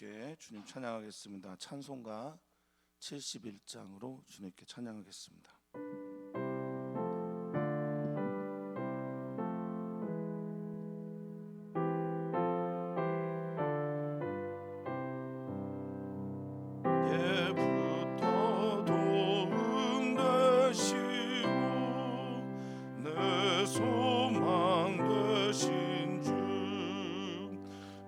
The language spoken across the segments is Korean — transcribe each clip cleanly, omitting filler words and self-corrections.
함께 주님 찬양하겠습니다. 찬송가 71장으로 주님께 찬양하겠습니다. 예부터 도움 되시고 내 소망 되신 주,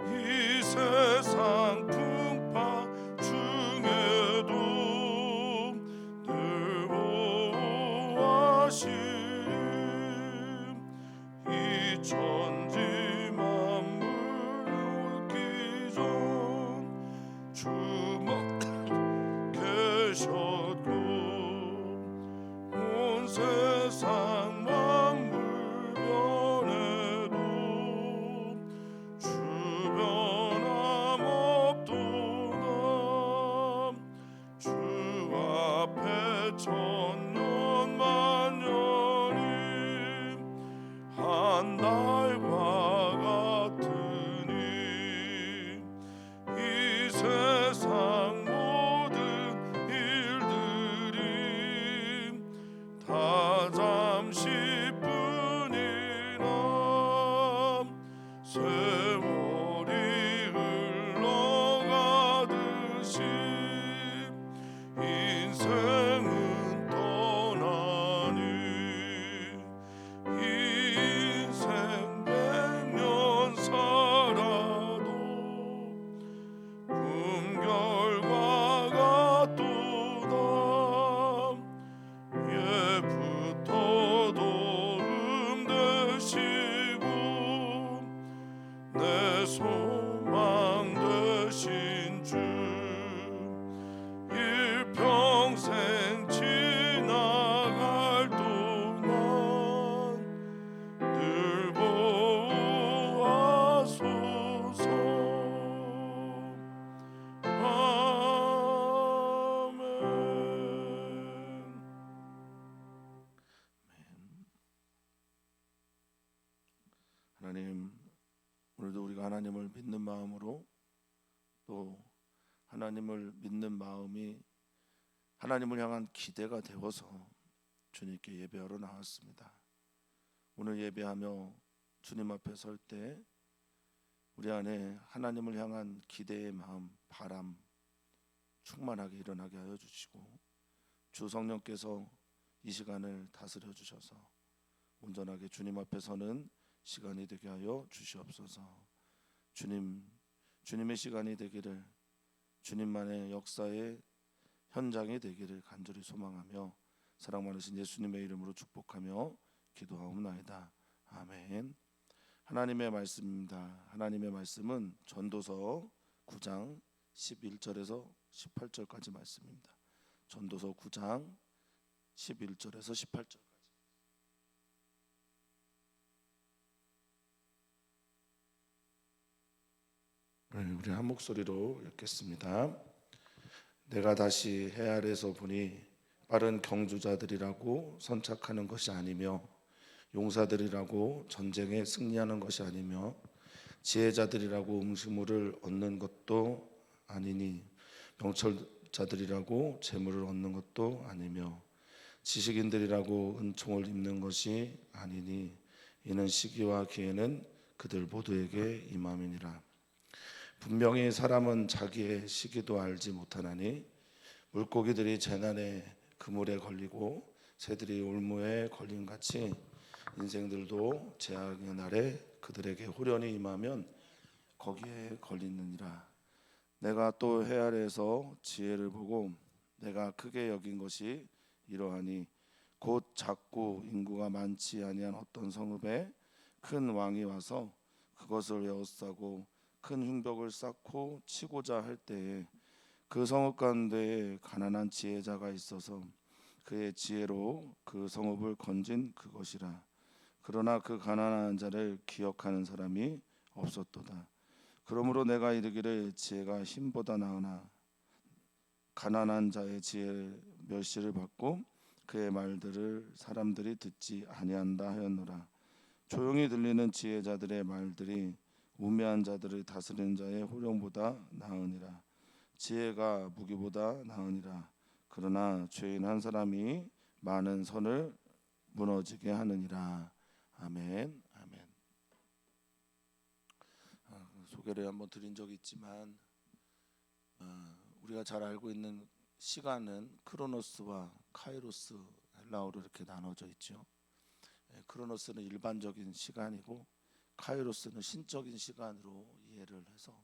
이 세상 풍파 중에도 늘 보호하시리. 이 천지 만물 옳기 전 주만 계셨고 온 세상 만물 변해도 주변함 없도다. 주 앞에 천년 만년이 한 달과 같으니 이 세상 모든 일들이 다 잠시뿐이나 세월이 흘러가듯이 인생은 떠나니 인생 100년 살아도 꿈결과 같도다. 예부터 도움 되시고 내 소망 되신 주, 일평생 지나갈 동안 늘 보호하소서. 아멘. 하나님, 오늘도 우리가 하나님을 믿는 마음으로, 또 하나님을 믿는 마음이 하나님을 향한 기대가 되어서 주님께 예배하러 나왔습니다. 오늘 예배하며 주님 앞에 설 때 우리 안에 하나님을 향한 기대의 마음, 바람 충만하게 일어나게 하여 주시고, 주 성령께서 이 시간을 다스려 주셔서 온전하게 주님 앞에 서는 시간이 되게 하여 주시옵소서. 주님의 시간이 되기를, 주님만의 역사의 현장이 되기를 간절히 소망하며 사랑 많으신 예수님의 이름으로 축복하며 기도하옵나이다. 아멘. 하나님의 말씀입니다. 하나님의 말씀은 전도서 9장 11절에서 18절까지 말씀입니다. 전도서 9장 11절에서 18절까지. 우리 한 목소리로 읽겠습니다. 내가 다시 해 아래서 보니 빠른 경주자들이라고 선착하는 것이 아니며 용사들이라고 전쟁에 승리하는 것이 아니며 지혜자들이라고 음식물을 얻는 것도 아니니 명철자들이라고 재물을 얻는 것도 아니며 지식인들이라고 은총을 입는 것이 아니니 이는 시기와 기회는 그들 모두에게 임함이니라. 분명히 사람은 자기의 시기도 알지 못하나니 물고기들이 재난에 그물에 걸리고 새들이 올무에 걸린 같이 인생들도 재앙의 날에 그들에게 호련히 임하면 거기에 걸리느니라. 내가 또 해 아래에서 지혜를 보고 내가 크게 여긴 것이 이러하니 곧 작고 인구가 많지 아니한 어떤 성읍에 큰 왕이 와서 그것을 에워싸고 큰 흉벽을 쌓고 치고자 할 때에 그 성읍 가운데에 가난한 지혜자가 있어서 그의 지혜로 그 성읍을 건진 그것이라. 그러나 그 가난한 자를 기억하는 사람이 없었도다. 그러므로 내가 이르기를 지혜가 힘보다 나으나 가난한 자의 지혜 멸시를 받고 그의 말들을 사람들이 듣지 아니한다 하였노라. 조용히 들리는 지혜자들의 말들이 우매한 자들을 다스리는 자의 호령보다 나으니라. 지혜가 무기보다 나으니라. 그러나 죄인 한 사람이 많은 선을 무너지게 하느니라. 아멘. 아멘. 소개를 한번 드린 적이 있지만 우리가 잘 알고 있는 시간은 크로노스와 카이로스, 헬라어로 이렇게 나눠져 있죠. 크로노스는 일반적인 시간이고 카이로스는 신적인 시간으로 이해를 해서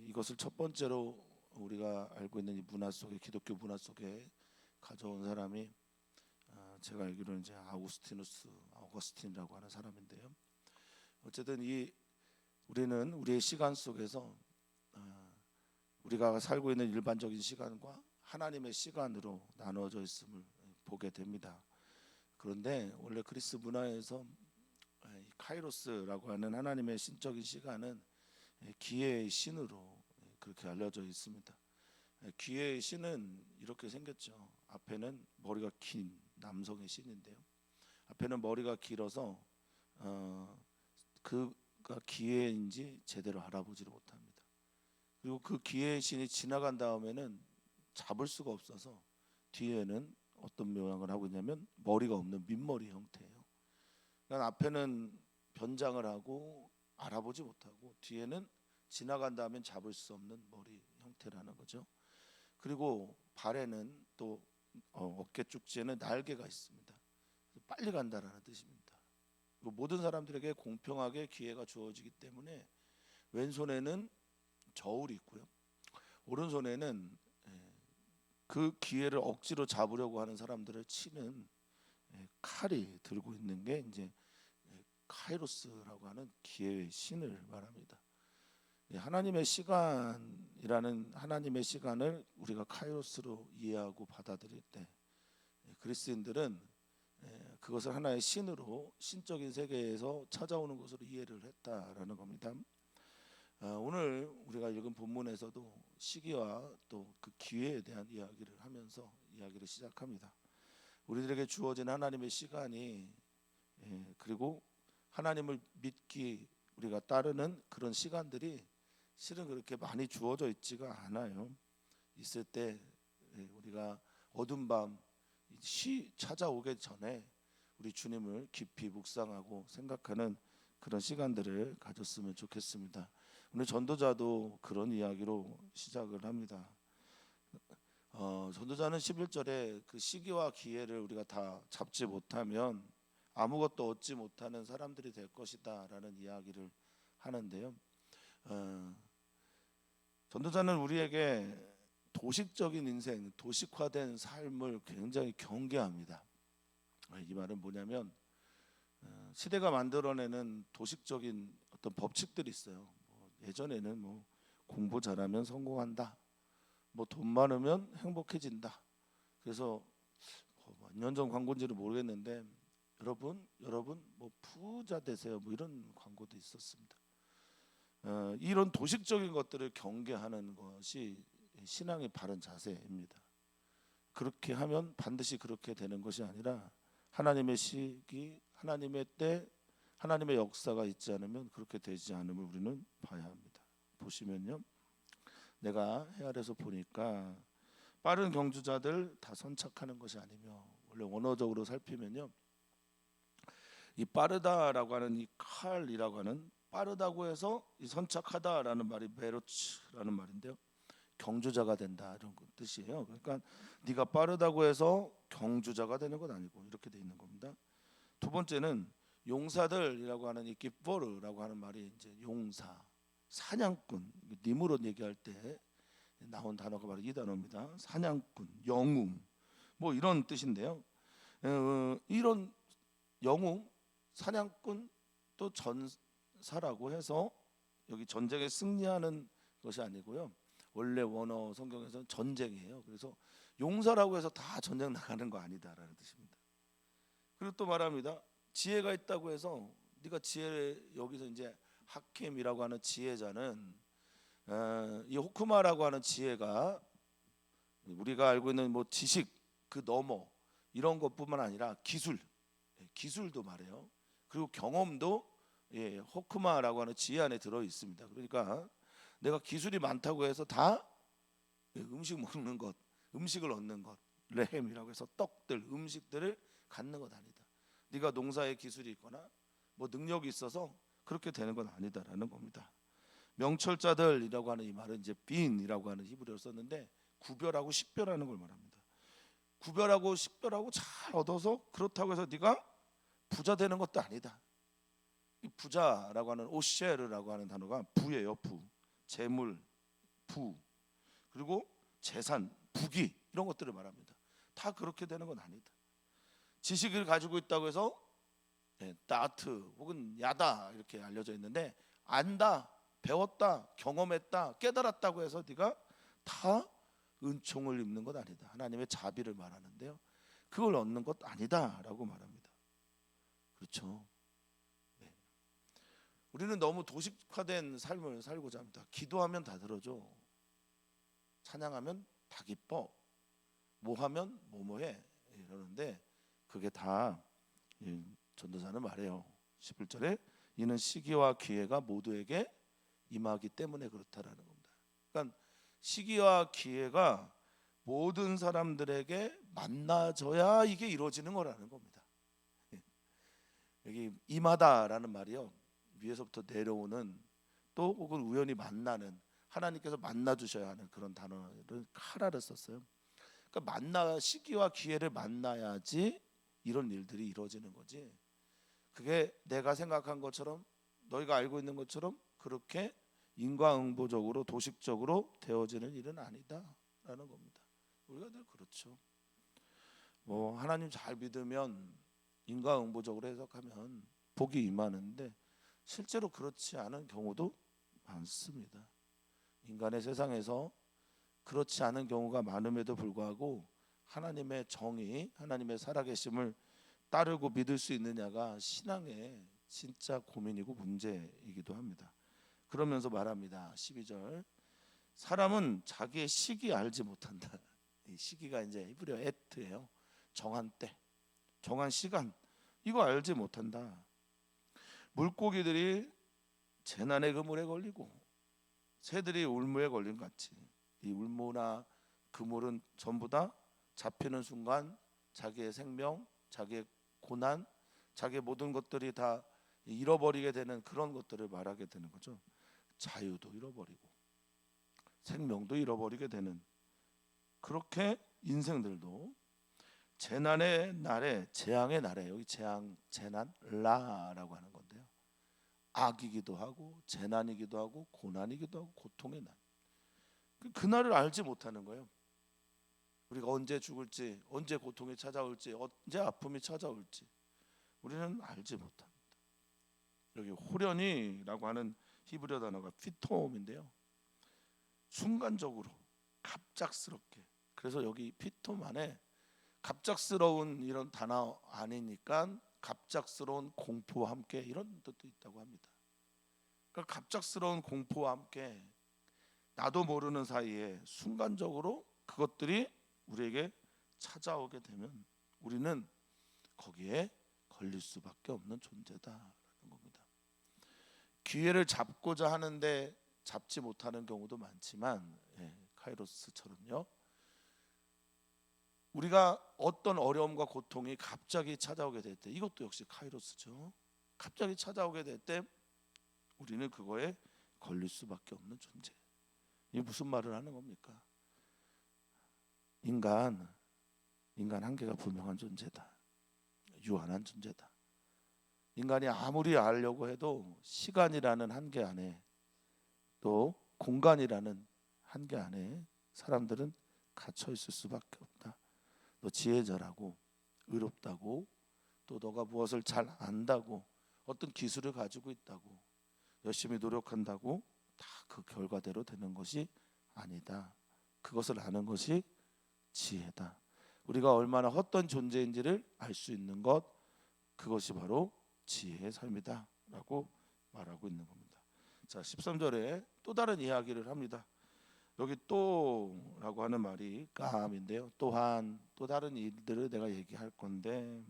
이것을 첫 번째로 우리가 알고 있는 이 문화 속에, 기독교 문화 속에 가져온 사람이 제가 알기로는 이제 아우거스틴이라고 하는 사람인데요. 어쨌든 우리는 우리의 시간 속에서 우리가 살고 있는 일반적인 시간과 하나님의 시간으로 나누어져 있음을 보게 됩니다. 그런데 원래 그리스 문화에서 카이로스라고 하는 하나님의 신적인 시간은 기회의 신으로 그렇게 알려져 있습니다. 기회의 신은 이렇게 생겼죠. 앞에는 머리가 긴 남성의 신인데요. 앞에는 머리가 길어서 그가 기회인지 제대로 알아보지를 못합니다. 그리고 그 기회의 신이 지나간 다음에는 잡을 수가 없어서 뒤에는 어떤 모양을 하고 있냐면 머리가 없는 민머리 형태예요. 그러니까 앞에는 변장을 하고 알아보지 못하고 뒤에는 지나간 다음엔 잡을 수 없는 머리 형태라는 거죠. 그리고 발에는 또 어깨 쪽지에는 날개가 있습니다. 빨리 간다라는 뜻입니다. 그리고 모든 사람들에게 공평하게 기회가 주어지기 때문에 왼손에는 저울이 있고요. 오른손에는 그 기회를 억지로 잡으려고 하는 사람들을 치는 칼이 들고 있는 게 이제 카이로스라고 하는 기회의 신을 말합니다. 하나님의 시간이라는 하나님의 시간을 우리가 카이로스로 이해하고 받아들일 때 그리스인들은 그것을 하나의 신으로, 신적인 세계에서 찾아오는 것으로 이해를 했다라는 겁니다. 오늘 우리가 읽은 본문에서도 시기와 또 그 기회에 대한 이야기를 하면서 이야기를 시작합니다. 우리들에게 주어진 하나님의 시간이 그리고 하나님을 믿기 우리가 따르는 그런 시간들이 실은 그렇게 많이 주어져 있지가 않아요. 있을 때 우리가 어두운 밤 찾아오기 전에 우리 주님을 깊이 묵상하고 생각하는 그런 시간들을 가졌으면 좋겠습니다. 오늘 전도자도 그런 이야기로 시작을 합니다. 전도자는 11절에 그 시기와 기회를 우리가 다 잡지 못하면 아무것도 얻지 못하는 사람들이 될 것이다 라는 이야기를 하는데요. 전도자는 우리에게 도식적인 인생, 도식화된 삶을 굉장히 경계합니다. 이 말은 뭐냐면 시대가 만들어내는 도식적인 어떤 법칙들이 있어요. 예전에는 공부 잘하면 성공한다, 돈 많으면 행복해진다. 그래서 몇 년 전 광고인지는 모르겠는데 여러분 부자 되세요, 이런 광고도 있었습니다. 이런 도식적인 것들을 경계하는 것이 신앙의 바른 자세입니다. 그렇게 하면 반드시 그렇게 되는 것이 아니라 하나님의 시기, 하나님의 때, 하나님의 역사가 있지 않으면 그렇게 되지 않음을 우리는 봐야 합니다. 보시면요, 내가 헤아려서 보니까 빠른 경주자들 다 선착하는 것이 아니며, 원래 원어적으로 살피면요, 이 빠르다라고 하는 이 칼이라고 하는, 빠르다고 해서 이 선착하다라는 말이 메로츠라는 말인데요, 경주자가 된다 이런 뜻이에요. 그러니까 네가 빠르다고 해서 경주자가 되는 건 아니고 이렇게 돼 있는 겁니다. 두 번째는 용사들이라고 하는 이 기뻐르라고 하는 말이 이제 용사, 사냥꾼, 니무롯 얘기할 때 나온 단어가 바로 이 단어입니다. 사냥꾼, 영웅, 이런 뜻인데요. 이런 영웅, 사냥꾼, 또 전사라고 해서 여기 전쟁에 승리하는 것이 아니고요. 원래 원어 성경에서는 전쟁이에요. 그래서 용사라고 해서 다 전쟁 나가는 거 아니다라는 뜻입니다. 그리고 또 말합니다. 지혜가 있다고 해서 네가 여기서 이제 하킴이라고 하는 지혜자는 이 호크마라고 하는 지혜가 우리가 알고 있는 지식 그 넘어 이런 것뿐만 아니라 기술도 말해요. 그리고 경험도 호크마라고 하는 지혜 안에 들어 있습니다. 그러니까 내가 기술이 많다고 해서 다 음식 먹는 것, 음식을 얻는 것, 레헴이라고 해서 떡들, 음식들을 갖는 것 아니다. 네가 농사에 기술이 있거나 뭐 능력이 있어서 그렇게 되는 건 아니다라는 겁니다. 명철자들이라고 하는 이 말은 이제 빈이라고 하는 히브리어를 썼는데 구별하고 식별하는 걸 말합니다. 구별하고 식별하고 잘 얻어서 그렇다고 해서 네가 부자 되는 것도 아니다. 이 부자라고 하는 오셰르라고 하는 단어가 부예요. 부, 재물, 부, 그리고 재산, 부귀 이런 것들을 말합니다. 다 그렇게 되는 건 아니다. 지식을 가지고 있다고 해서 따트 혹은 야다 이렇게 알려져 있는데 안다, 배웠다, 경험했다, 깨달았다고 해서 네가 다 은총을 입는 것 아니다. 하나님의 자비를 말하는데요. 그걸 얻는 것 아니다라고 말합니다. 그렇죠. 우리는 너무 도식화된 삶을 살고자 합니다. 기도하면 다 들어줘. 찬양하면 다 기뻐. 뭐하면 뭐뭐해 이러는데 그게 다 전도사는 말해요. 11절에 이는 시기와 기회가 모두에게 임하기 때문에 그렇다라는 겁니다. 그러니까 시기와 기회가 모든 사람들에게 만나져야 이게 이루어지는 거라는 겁니다. 여기 임하다라는 말이요, 위에서부터 내려오는 또 혹은 우연히 만나는, 하나님께서 만나 주셔야 하는 그런 단어를 카라를 썼어요. 그러니까 시기와 기회를 만나야지 이런 일들이 이루어지는 거지. 그게 내가 생각한 것처럼 너희가 알고 있는 것처럼 그렇게 인과응보적으로 도식적으로 되어지는 일은 아니다라는 겁니다. 우리가 늘 그렇죠. 뭐 하나님 잘 믿으면 인과응보적으로 해석하면 복이 임하는데 실제로 그렇지 않은 경우도 많습니다. 인간의 세상에서 그렇지 않은 경우가 많음에도 불구하고 하나님의 정의, 하나님의 살아계심을 따르고 믿을 수 있느냐가 신앙의 진짜 고민이고 문제이기도 합니다. 그러면서 말합니다. 12절 사람은 자기의 시기 알지 못한다. 이 시기가 이제 히브리어 에트예요. 정한 때, 정한 시간, 이거 알지 못한다. 물고기들이 재난의 그물에 걸리고 새들이 울무에 걸린 것 같이 이 울무나 그물은 전부 다 잡히는 순간 자기의 생명, 자기의 고난, 자기의 모든 것들이 다 잃어버리게 되는 그런 것들을 말하게 되는 거죠. 자유도 잃어버리고 생명도 잃어버리게 되는, 그렇게 인생들도 재난의 날에, 재앙의 날에, 여기 재난 라라고 하는 건데요, 악이기도 하고 재난이기도 하고 고난이기도 하고 고통의 날, 그날을 알지 못하는 거예요. 우리가 언제 죽을지, 언제 고통이 찾아올지, 언제 아픔이 찾아올지 우리는 알지 못합니다. 여기 호련이라고 하는 히브리어 단어가 피톰인데요, 순간적으로 갑작스럽게, 그래서 여기 피톰 안에 갑작스러운 이런 단어 아니니까 갑작스러운 공포와 함께 이런 뜻도 있다고 합니다. 그러니까 갑작스러운 공포와 함께 나도 모르는 사이에 순간적으로 그것들이 우리에게 찾아오게 되면 우리는 거기에 걸릴 수밖에 없는 존재다라는 겁니다. 기회를 잡고자 하는데 잡지 못하는 경우도 많지만 카이로스처럼요, 우리가 어떤 어려움과 고통이 갑자기 찾아오게 될 때, 이것도 역시 카이로스죠. 갑자기 찾아오게 될 때 우리는 그거에 걸릴 수밖에 없는 존재. 이게 무슨 말을 하는 겁니까? 인간 한계가 분명한 존재다. 유한한 존재다. 인간이 아무리 알려고 해도 시간이라는 한계 안에, 또 공간이라는 한계 안에 사람들은 갇혀 있을 수밖에 없다. 너 지혜자라고, 의롭다고, 또 너가 무엇을 잘 안다고, 어떤 기술을 가지고 있다고, 열심히 노력한다고 다 그 결과대로 되는 것이 아니다. 그것을 아는 것이 지혜다. 우리가 얼마나 헛된 존재인지를 알 수 있는 것, 그것이 바로 지혜의 삶이다 라고 말하고 있는 겁니다. 자, 13절에 또 다른 이야기를 합니다. 여기 또라고 하는 말이 감인데요, 또한 또 다른 일들을 내가 얘기할 건데,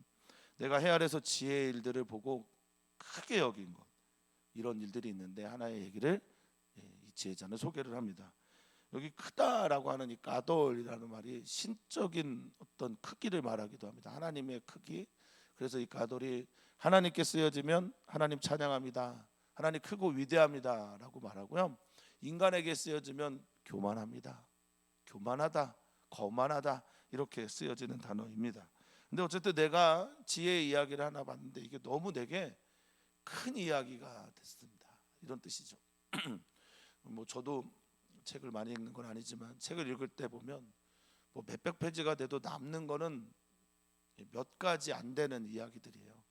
내가 해 아래서 지혜의 일들을 보고 크게 여긴 것, 이런 일들이 있는데 하나의 얘기를 이 지혜자는 소개를 합니다. 여기 크다라고 하는 이 가돌이라는 말이 신적인 어떤 크기를 말하기도 합니다. 하나님의 크기. 그래서 이 가돌이 하나님께 쓰여지면 하나님 찬양합니다. 하나님 크고 위대합니다라고 말하고요. 인간에게 쓰여지면 교만합니다. 교만하다, 거만하다 이렇게 쓰여지는 단어입니다. 근데 어쨌든 내가 지혜의 이야기를 하나 봤는데 이게 너무 내게 큰 이야기가 됐습니다. 이런 뜻이죠. 뭐 저도 책을 많이 읽는 건 아니지만 책을 읽을 때 보면 뭐 몇백 페이지가 돼도 남는 거는 몇 가지 안 되는 이야기들이에요.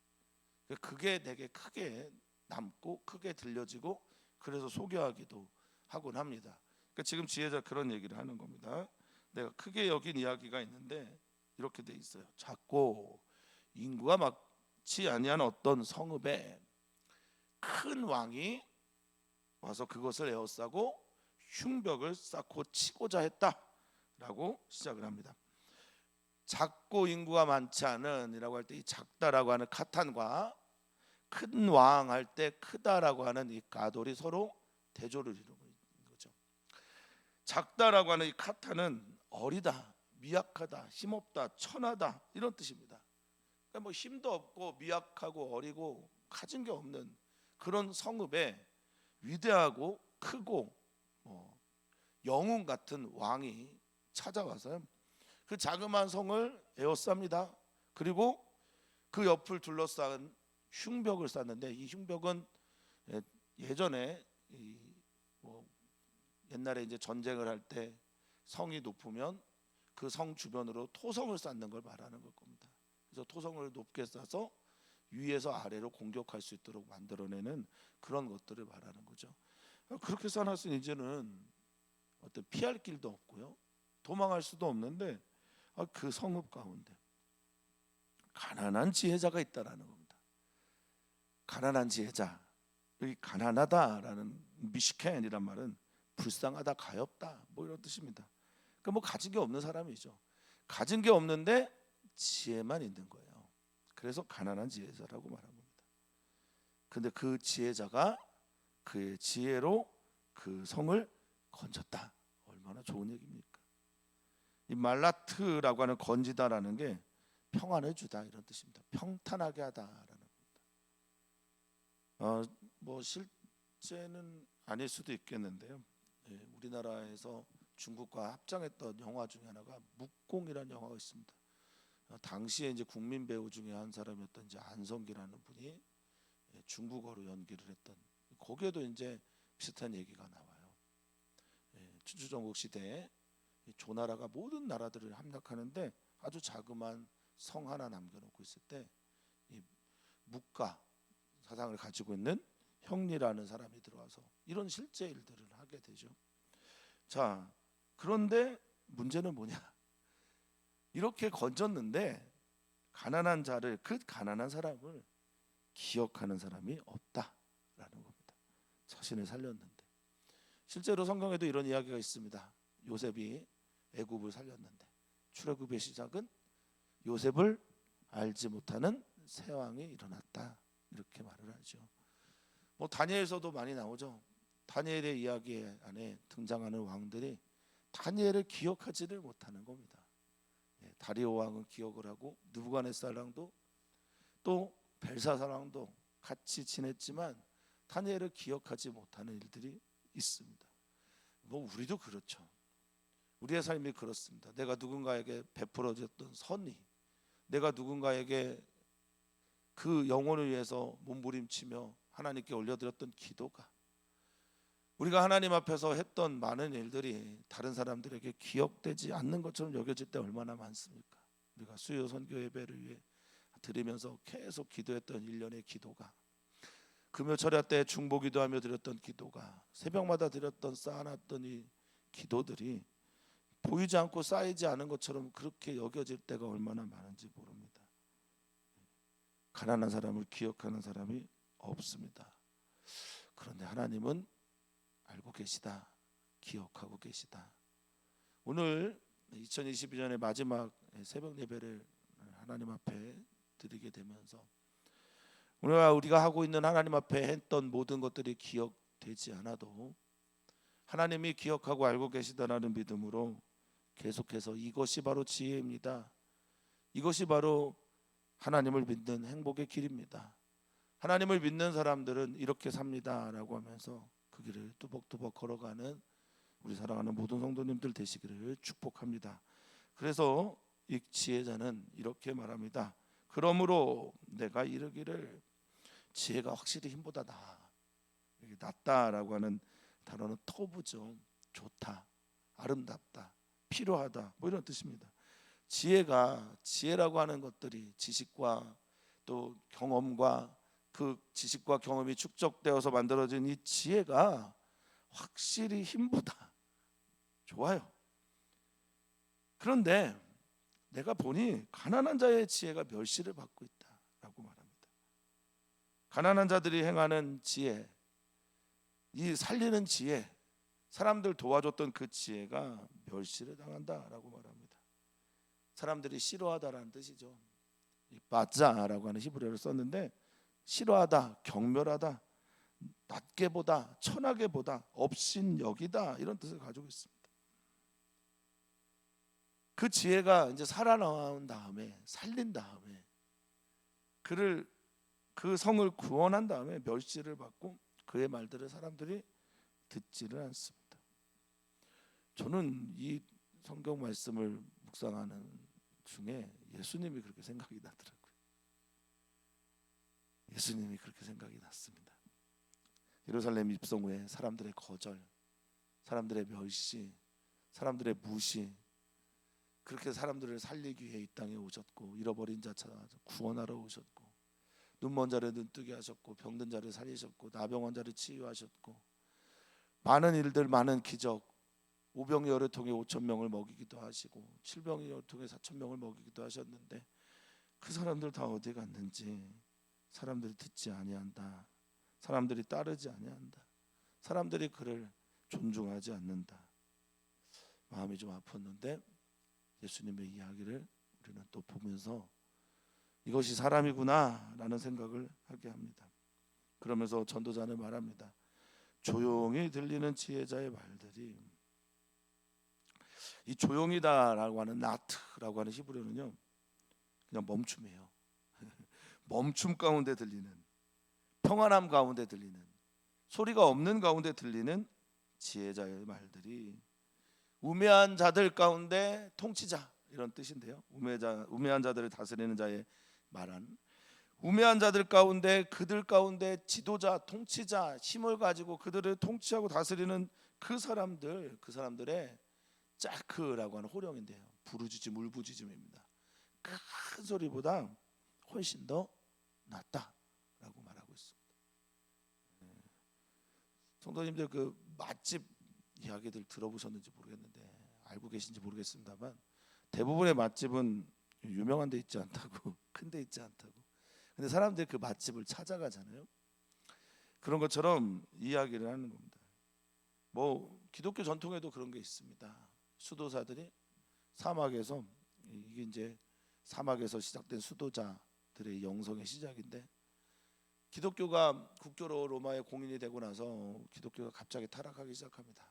그게 되게 크게 남고 크게 들려지고 그래서 소개하기도 하곤 합니다. 그러니까 지금 지혜자 그런 얘기를 하는 겁니다. 내가 크게 여긴 이야기가 있는데 이렇게 돼 있어요. 작고 인구가 많지 아니한 어떤 성읍에 큰 왕이 와서 그것을 에워싸고 흉벽을 쌓고 치고자 했다라고 시작을 합니다. 작고 인구가 많지 않은 이라고 할 때 이 작다라고 하는 카탄과 큰 왕 할 때 크다라고 하는 이 가돌이 서로 대조를 이루고 있는 거죠. 작다라고 하는 이 카탄은 어리다, 미약하다, 힘없다, 천하다 이런 뜻입니다. 그러니까 뭐 힘도 없고 미약하고 어리고 가진 게 없는 그런 성읍에 위대하고 크고 영웅 같은 왕이 찾아와서 그 자그마한 성을 에워쌉니다. 그리고 그 옆을 둘러싼 흉벽을 쌓는데 이 흉벽은 예전에 옛날에 이제 전쟁을 할 때 성이 높으면 그 성 주변으로 토성을 쌓는 걸 말하는 걸 겁니다. 그래서 토성을 높게 쌓아서 위에서 아래로 공격할 수 있도록 만들어내는 그런 것들을 말하는 거죠. 그렇게 쌓아놨으니 이제는 어떤 피할 길도 없고요, 도망할 수도 없는데 그 성읍 가운데 가난한 지혜자가 있다라는 겁니다. 가난한 지혜자, 여기 가난하다라는 미시켄이란 말은 불쌍하다, 가엾다 뭐 이런 뜻입니다. 그러니까 뭐 가진 게 없는 사람이죠. 가진 게 없는데 지혜만 있는 거예요. 그래서 가난한 지혜자라고 말한 겁니다. 근데 그 지혜자가 그의 지혜로 그 성을 건졌다. 얼마나 좋은 얘기입니까? 이 말라트라고 하는 건지다라는 게 평안을 주다 이런 뜻입니다. 평탄하게 하다라는 겁니다. 뭐 실제는 아닐 수도 있겠는데요. 우리나라에서 중국과 합작했던 영화 중에 하나가 묵공이라는 영화가 있습니다. 당시에 이제 국민 배우 중에 한 사람이었던 이제 안성기라는 분이 중국어로 연기를 했던, 거기에도 이제 비슷한 얘기가 나와요. 춘추전국 시대에 조나라가 모든 나라들을 함락하는데 아주 자그마한 성 하나 남겨놓고 있을 때 이 묵가 사상을 가지고 있는 형리라는 사람이 들어와서 이런 실제 일들을 하게 되죠. 자, 그런데 문제는 뭐냐? 이렇게 건졌는데 가난한 자를, 그 가난한 사람을 기억하는 사람이 없다라는 겁니다. 자신을 살렸는데. 실제로 성경에도 이런 이야기가 있습니다. 요셉이 애굽을 살렸는데 출애굽의 시작은 요셉을 알지 못하는 새 왕이 일어났다 이렇게 말을 하죠. 뭐 다니엘서도 많이 나오죠. 다니엘의 이야기 안에 등장하는 왕들이 다니엘을 기억하지를 못하는 겁니다. 다리오 왕은 기억을 하고 느부갓네살 왕도 또 벨사살 왕도 같이 지냈지만 다니엘을 기억하지 못하는 일들이 있습니다. 뭐 우리도 그렇죠. 우리의 삶이 그렇습니다. 내가 누군가에게 베풀어줬던 선이, 내가 누군가에게 그 영혼을 위해서 몸부림치며 하나님께 올려드렸던 기도가, 우리가 하나님 앞에서 했던 많은 일들이 다른 사람들에게 기억되지 않는 것처럼 여겨질 때 얼마나 많습니까? 우리가 수요 선교 예배를 위해 드리면서 계속 기도했던 일련의 기도가, 금요철야 때 중보 기도하며 드렸던 기도가, 새벽마다 드렸던 쌓아놨던 이 기도들이 보이지 않고 쌓이지 않은 것처럼 그렇게 여겨질 때가 얼마나 많은지 모릅니다. 가난한 사람을 기억하는 사람이 없습니다. 그런데 하나님은 알고 계시다, 기억하고 계시다. 오늘 2022년의 마지막 새벽 예배를 하나님 앞에 드리게 되면서 우리가 하고 있는 하나님 앞에 했던 모든 것들이 기억되지 않아도 하나님이 기억하고 알고 계시다라는 믿음으로 계속해서 이것이 바로 지혜입니다. 이것이 바로 하나님을 믿는 행복의 길입니다. 하나님을 믿는 사람들은 이렇게 삽니다라고 하면서 그 길을 뚜벅뚜벅 걸어가는 우리 사랑하는 모든 성도님들 되시기를 축복합니다. 그래서 이 지혜자는 이렇게 말합니다. 그러므로 내가 이르기를 지혜가 확실히 힘보다 낫다라고 하는 단어는 토부죠. 좋다, 아름답다, 필요하다, 뭐 이런 뜻입니다. 지혜라고 하는 것들이 지식과 또 경험과 그 지식과 경험이 축적되어서 만들어진 이 지혜가 확실히 힘보다 좋아요. 그런데 내가 보니 가난한 자의 지혜가 멸시를 받고 있다라고 말합니다. 가난한 자들이 행하는 지혜, 이 살리는 지혜, 사람들 도와줬던 그 지혜가 멸시를 당한다라고 말합니다. 사람들이 싫어하다라는 뜻이죠. 이 바자라고 하는 히브리어를 썼는데 싫어하다, 경멸하다, 낮게 보다, 천하게 보다, 업신여기다 이런 뜻을 가지고 있습니다. 그 지혜가 이제 살아나온 다음에 살린 다음에 그 성을 구원한 다음에 멸시를 받고 그의 말들을 사람들이 듣지를 않습니다. 저는 이 성경 말씀을 묵상하는 중에 예수님이 그렇게 생각이 나더라고요. 예수님이 그렇게 생각이 났습니다. 예루살렘 입성 후에 사람들의 거절, 사람들의 멸시, 사람들의 무시, 그렇게 사람들을 살리기 위해 이 땅에 오셨고 잃어버린 자 찾아 구원하러 오셨고 눈먼 자를 눈뜨게 하셨고 병든 자를 살리셨고 나병원 자를 치유하셨고 많은 일들, 많은 기적, 오병이어를 통해 5천 명을 먹이기도 하시고 칠병이어를 통해 4천 명을 먹이기도 하셨는데 그 사람들 다 어디 갔는지 사람들이 듣지 아니한다. 사람들이 따르지 아니한다. 사람들이 그를 존중하지 않는다. 마음이 좀 아팠는데 예수님의 이야기를 우리는 또 보면서 이것이 사람이구나 라는 생각을 하게 합니다. 그러면서 전도자는 말합니다. 조용히 들리는 지혜자의 말들이, 이 조용히다라고 하는 나트라고 하는 히브리어는요 그냥 멈춤이에요. 멈춤 가운데 들리는, 평안함 가운데 들리는, 소리가 없는 가운데 들리는 지혜자의 말들이 우매한 자들 가운데 통치자 이런 뜻인데요. 우매한 자들을 다스리는 자의 말한 우매한 자들 가운데, 그들 가운데 지도자, 통치자, 힘을 가지고 그들을 통치하고 다스리는 그 사람들의 짜크라고 하는 호령인데요. 부르짖음, 울부짖음입니다. 큰 소리보다 훨씬 더 낫다라고 말하고 있습니다. 성도님들 그 맛집 이야기들 들어보셨는지 모르겠는데 알고 계신지 모르겠습니다만 대부분의 맛집은 유명한 데 있지 않다고, 큰 데 있지 않다고. 근데 사람들이 그 맛집을 찾아가잖아요. 그런 것처럼 이야기를 하는 겁니다. 뭐 기독교 전통에도 그런 게 있습니다. 수도사들이 사막에서, 이게 이제 사막에서 시작된 수도자들의 영성의 시작인데 기독교가 국교로 로마에 공인이 되고 나서 기독교가 갑자기 타락하기 시작합니다.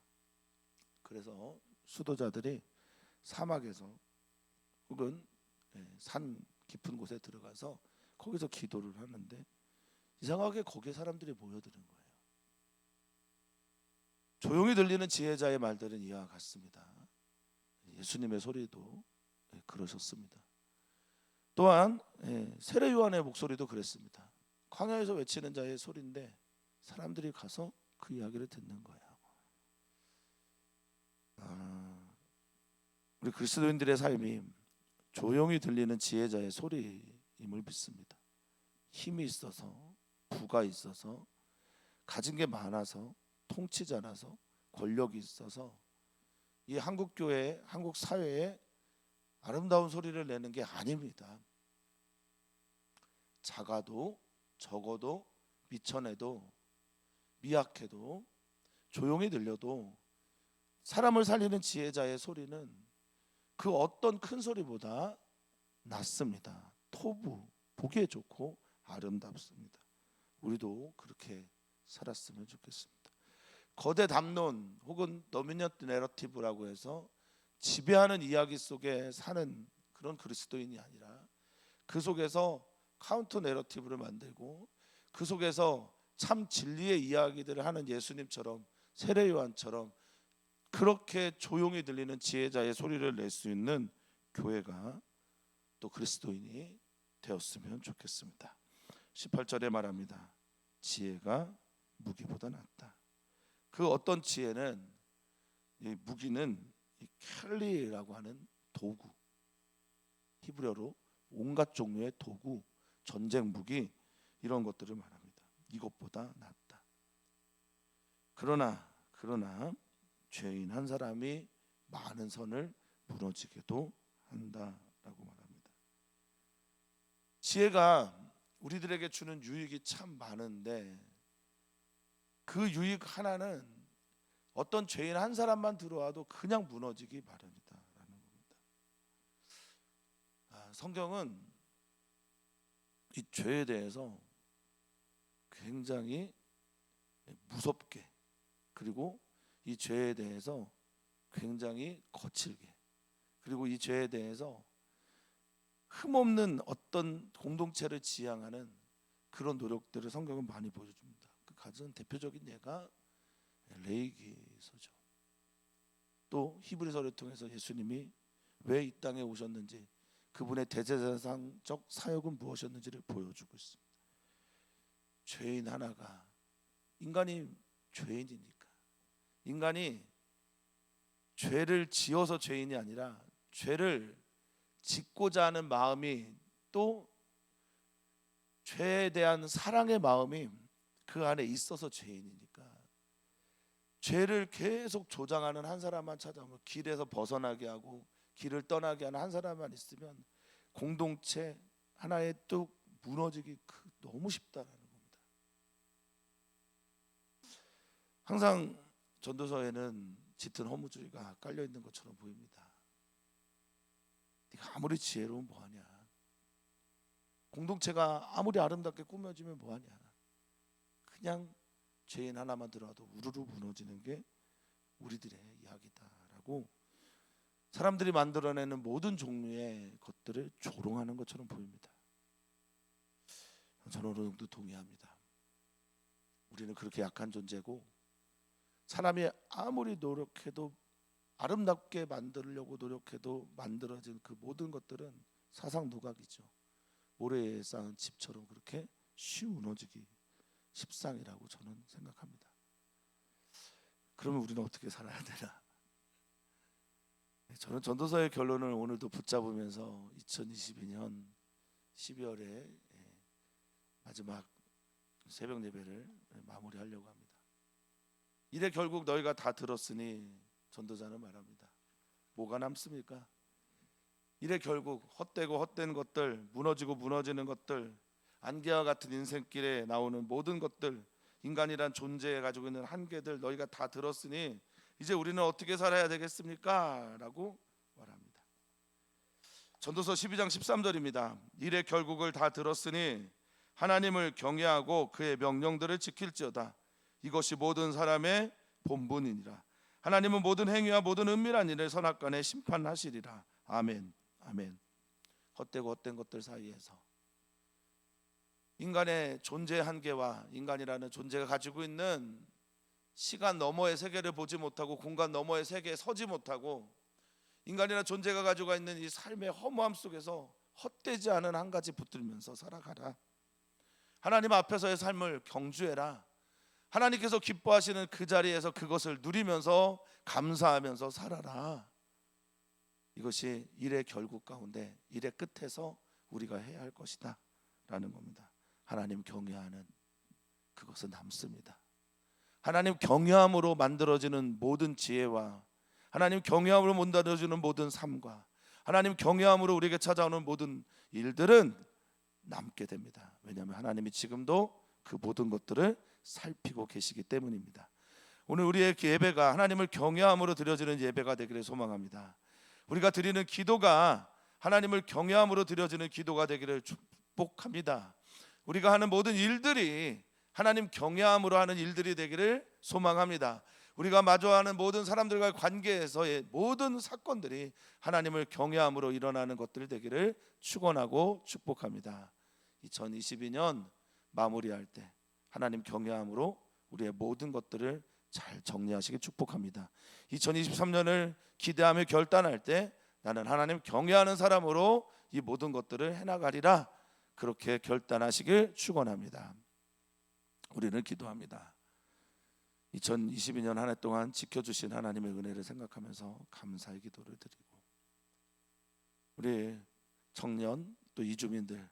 그래서 수도자들이 사막에서 혹은 산 깊은 곳에 들어가서 거기서 기도를 하는데 이상하게 거기에 사람들이 모여드는 거예요. 조용히 들리는 지혜자의 말들은 이와 같습니다. 예수님의 소리도 그러셨습니다. 또한 세례 요한의 목소리도 그랬습니다. 광야에서 외치는 자의 소리인데 사람들이 가서 그 이야기를 듣는 거예요. 우리 그리스도인들의 삶이 조용히 들리는 지혜자의 소리임을 믿습니다. 힘이 있어서, 부가 있어서, 가진 게 많아서, 통치자라서, 권력이 있어서 이 한국 교회, 한국 사회에 아름다운 소리를 내는 게 아닙니다. 작아도, 적어도, 미천해도, 미약해도, 조용히 들려도 사람을 살리는 지혜자의 소리는 그 어떤 큰 소리보다 낫습니다. 토부, 보기에 좋고 아름답습니다. 우리도 그렇게 살았으면 좋겠습니다. 거대 담론 혹은 도미넌트 내러티브라고 해서 지배하는 이야기 속에 사는 그런 그리스도인이 아니라 그 속에서 카운터 내러티브를 만들고 그 속에서 참 진리의 이야기들을 하는 예수님처럼 세례 요한처럼 그렇게 조용히 들리는 지혜자의 소리를 낼 수 있는 교회가 또 그리스도인이 되었으면 좋겠습니다. 18절에 말합니다. 지혜가 무기보다 낫다. 그 어떤 지혜는, 이 무기는 이 켈리라고 하는 도구, 히브리어로 온갖 종류의 도구, 전쟁 무기 이런 것들을 말합니다. 이것보다 낫다. 그러나 죄인 한 사람이 많은 선을 무너지게도 한다라고 말합니다. 지혜가 우리들에게 주는 유익이 참 많은데 그 유익 하나는 어떤 죄인 한 사람만 들어와도 그냥 무너지기 마련이다라는 겁니다. 성경은 이 죄에 대해서 굉장히 무섭게, 그리고 이 죄에 대해서 굉장히 거칠게, 그리고 이 죄에 대해서 흠없는 어떤 공동체를 지향하는 그런 노력들을 성경은 많이 보여줍니다. 그 가장 대표적인 예가 레위기서죠. 또 히브리서를 통해서 예수님이 왜 이 땅에 오셨는지, 그분의 대제사장적 사역은 무엇이었는지를 보여주고 있습니다. 죄인 하나가, 인간이 죄인이니까, 인간이 죄를 지어서 죄인이 아니라 죄를 짓고자 하는 마음이, 또 죄에 대한 사랑의 마음이 그 안에 있어서 죄인이니까, 죄를 계속 조장하는 한 사람만 찾아오면, 길에서 벗어나게 하고 길을 떠나게 하는 한 사람만 있으면 공동체 하나에 또 무너지기 너무 쉽다라는 겁니다. 항상 전도서에는 짙은 허무주의가 깔려 있는 것처럼 보입니다. 네가 아무리 지혜로우면 뭐하냐, 공동체가 아무리 아름답게 꾸며지면 뭐하냐, 그냥 죄인 하나만 들어와도 우르르 무너지는 게 우리들의 이야기다라고 사람들이 만들어내는 모든 종류의 것들을 조롱하는 것처럼 보입니다. 저는 어느 정도 동의합니다. 우리는 그렇게 약한 존재고, 사람이 아무리 노력해도, 아름답게 만들려고 노력해도 만들어진 그 모든 것들은 사상 누각이죠. 모래에 쌓은 집처럼 그렇게 쉬우 무너지기 십상이라고 저는 생각합니다. 그러면 우리는 어떻게 살아야 되나? 저는 전도서의 결론을 오늘도 붙잡으면서 2022년 12월에 마지막 새벽 예배를 마무리하려고 합니다. 이래 결국 너희가 다 들었으니, 전도자는 말합니다. 뭐가 남습니까? 이래 결국 헛되고 헛된 것들, 무너지고 무너지는 것들, 안개와 같은 인생길에 나오는 모든 것들, 인간이란 존재에 가지고 있는 한계들 너희가 다 들었으니 이제 우리는 어떻게 살아야 되겠습니까? 라고 말합니다. 전도서 12장 13절입니다. 이래 결국을 다 들었으니 하나님을 경외하고 그의 명령들을 지킬지어다. 이것이 모든 사람의 본분이니라. 하나님은 모든 행위와 모든 은밀한 일을 선악간에 심판하시리라. 아멘. 아멘. 헛되고 헛된 것들 사이에서 인간의 존재 한계와 인간이라는 존재가 가지고 있는 시간 너머의 세계를 보지 못하고 공간 너머의 세계에 서지 못하고, 인간이라는 존재가 가지고 있는 이 삶의 허무함 속에서 헛되지 않은 한 가지 붙들면서 살아가라. 하나님 앞에서의 삶을 경주해라. 하나님께서 기뻐하시는 그 자리에서 그것을 누리면서 감사하면서 살아라. 이것이 일의 결국 가운데, 일의 끝에서 우리가 해야 할 것이다 라는 겁니다. 하나님 경외하는 그것은 남습니다. 하나님 경외함으로 만들어지는 모든 지혜와, 하나님 경외함으로 만들어지는 모든 삶과, 하나님 경외함으로 우리에게 찾아오는 모든 일들은 남게 됩니다. 왜냐하면 하나님이 지금도 그 모든 것들을 살피고 계시기 때문입니다. 오늘 우리의 예배가 하나님을 경외함으로 드려지는 예배가 되기를 소망합니다. 우리가 드리는 기도가 하나님을 경외함으로 드려지는 기도가 되기를 축복합니다. 우리가 하는 모든 일들이 하나님 경외함으로 하는 일들이 되기를 소망합니다. 우리가 마주하는 모든 사람들과의 관계에서의 모든 사건들이 하나님을 경외함으로 일어나는 것들 되기를 축원하고 축복합니다. 2022년 마무리할 때 하나님 경외함으로 우리의 모든 것들을 잘 정리하시길 축복합니다. 2023년을 기대하며 결단할 때 나는 하나님 경외하는 사람으로 이 모든 것들을 해나가리라, 그렇게 결단하시길 축원합니다. 우리는 기도합니다. 2022년 한 해 동안 지켜주신 하나님의 은혜를 생각하면서 감사의 기도를 드리고, 우리 청년 또 이주민들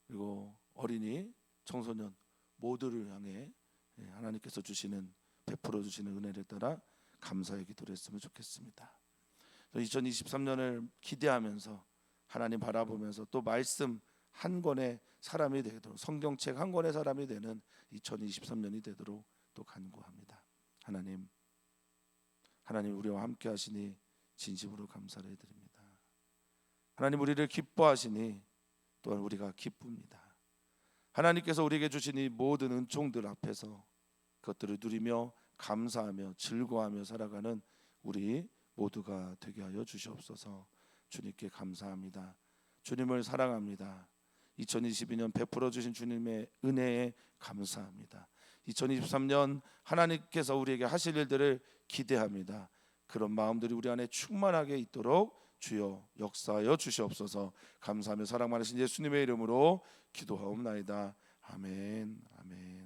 그리고 어린이 청소년 모두를 향해 하나님께서 주시는 베풀어 주시는 은혜를 따라 감사의 기도를 했으면 좋겠습니다. 2023년을 기대하면서 하나님 바라보면서 또 말씀 한 권의 사람이 되도록, 성경책 한 권의 사람이 되는 2023년이 되도록 또 간구합니다. 하나님 우리와 함께 하시니 진심으로 감사를 드립니다. 하나님 우리를 기뻐하시니 또한 우리가 기쁩니다. 하나님께서 우리에게 주신 이 모든 은총들 앞에서 그것들을 누리며 감사하며 즐거워하며 살아가는 우리 모두가 되게 하여 주시옵소서. 주님께 감사합니다. 주님을 사랑합니다. 2022년 베풀어 주신 주님의 은혜에 감사합니다. 2023년 하나님께서 우리에게 하실 일들을 기대합니다. 그런 마음들이 우리 안에 충만하게 있도록 주여 역사하여 주시옵소서. 감사하며 사랑 많으신 예수님의 이름으로 기도하옵나이다. 아멘. 아멘.